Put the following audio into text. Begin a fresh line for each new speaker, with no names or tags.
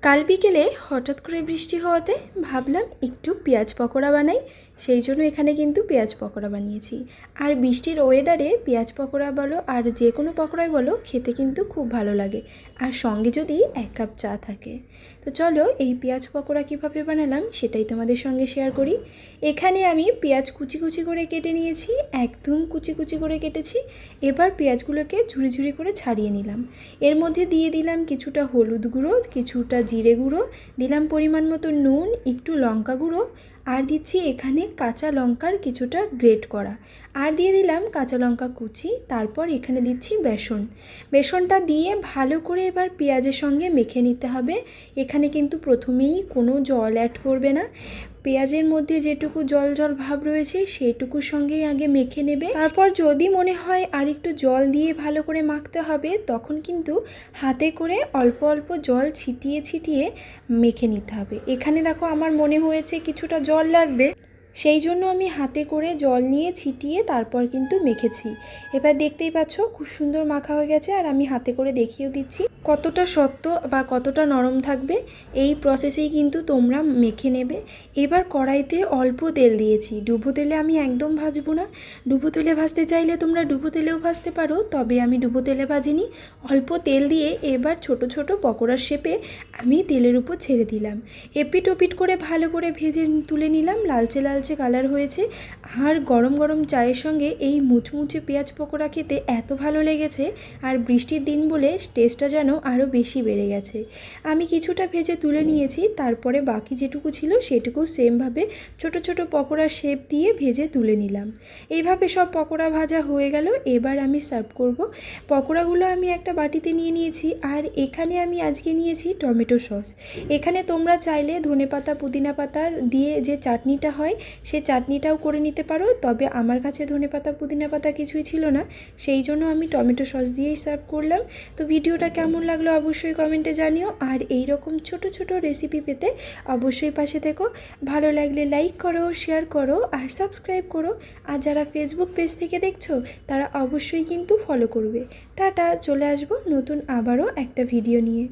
কাল বিকেলে হঠাৎ করে বৃষ্টি হওয়াতে ভাবলাম একটু পেঁয়াজ পকোড়া বানাই। সেই জন্য এখানে কিন্তু পেঁয়াজ পকোড়া বানিয়েছি। আর বৃষ্টির ওয়েদারে পেঁয়াজ পকোড়া বলো আর যে কোনো পকোড়াই বলো খেতে কিন্তু খুব ভালো লাগে, আর সঙ্গে যদি 1 কাপ চা থাকে। তো চলো এই পেঁয়াজ পকোড়া কীভাবে বানালাম সেটাই তোমাদের সঙ্গে শেয়ার করি। এখানে আমি পেঁয়াজ কুচি কুচি করে কেটে নিয়েছি, একদম কুচি কুচি করে কেটেছি। এবার পেঁয়াজগুলোকে ঝুড়ি ঝুড়ি করে ছাড়িয়ে নিলাম। এর মধ্যে দিয়ে দিলাম কিছুটা হলুদ গুঁড়ো, কিছুটা জিরে গুঁড়ো, দিলাম পরিমাণ মতো নুন, একটু লঙ্কা গুঁড়ো, আর দিচ্ছি এখানে কাঁচা লঙ্কার কিছুটা গ্রেট করা, আর দিয়ে দিলাম কাঁচা লঙ্কা কুচি। তারপর এখানে দিচ্ছি বেসনটা দিয়ে ভালো করে এবার পেঁয়াজের সঙ্গে মেখে নিতে হবে। এখানে কিন্তু প্রথমেই কোনো জল অ্যাড করবে না, পেঁয়াজের মধ্যে যেটুকু জল জল ভাব রয়েছে সেইটুকুর সঙ্গেই আগে মেখে নেবে। তারপর যদি মনে হয় আর একটু জল দিয়ে ভালো করে মাখতে হবে, তখন কিন্তু হাতে করে অল্প অল্প জল ছিটিয়ে ছিটিয়ে মেখে নিতে হবে। এখানে দেখো আমার মনে হয়েছে কিছুটা জল লাগবে, সেই জন্য আমি হাতে করে জল নিয়ে ছিটিয়ে তারপর কিন্তু মেখেছি। এবার দেখতেই পাচ্ছ খুব সুন্দর মাখা হয়ে গেছে, আর আমি হাতে করে দেখিয়েও দিচ্ছি কতটা শক্ত বা কতটা নরম থাকবে। এই প্রসেসেই কিন্তু তোমরা মেখে নেবে। এবার কড়াইতে অল্প তেল দিয়েছি, ডুবো তেলে আমি একদম ভাজবো না। ডুবো তেলে ভাজতে চাইলে তোমরা ডুবো তেলেও ভাজতে পারো, তবে আমি ডুবো তেলে ভাজিনি। অল্প তেল দিয়ে এবার ছোট ছোট পকোড়ার শেপে আমি তেলের উপর ছেড়ে দিলাম। এপিট ওপিট করে ভালো করে ভেজে তুলে নিলাম। লালচে লালচে কালার হয়েছে, আর গরম গরম চায়ের সঙ্গে এই মুচমুচে পেঁয়াজ পকোড়া খেতে এত ভালো লেগেছে, আর বৃষ্টির দিন বলে টেস্টটা যেন আরও বেশি বেড়ে গেছে। আমি কিছুটা ভেজে তুলে নিয়েছি, তারপরে বাকি যেটুকু ছিল সেটুকু সেমভাবে ছোট ছোট পকোড়ার শেপ দিয়ে ভেজে তুলে নিলাম। এইভাবে সব পকোড়া ভাজা হয়ে গেল। এবার আমি সার্ভ করব। পকোড়াগুলো আমি একটা বাটিতে নিয়ে নিয়েছি, আর এখানে আমি আজকে নিয়েছি টমেটো সস। এখানে তোমরা চাইলে ধনেপাতা পুদিনা পাতা দিয়ে যে চাটনিটা হয় সে চাটনিটাও করে নিতে পারো, তবে আমার কাছে ধনেপাতা পুদিনা পাতা কিছুই ছিল না, সেই জন্য আমি টমেটো সস দিয়েই সার্ভ করলাম। তো ভিডিওটা কেমন লাগলো অবশ্যই কমেন্টে জানিও, আর এই রকম ছোট ছোট রেসিপি পেতে অবশ্যই পাশে থেকো। ভালো লাগলে লাইক করো, শেয়ার করো, আর সাবস্ক্রাইব করো। আর যারা ফেসবুক পেজ থেকে দেখছো তারা অবশ্যই কিন্তু ফলো করবে। টাটা, চলে আসবো নতুন আবারও একটা ভিডিও নিয়ে।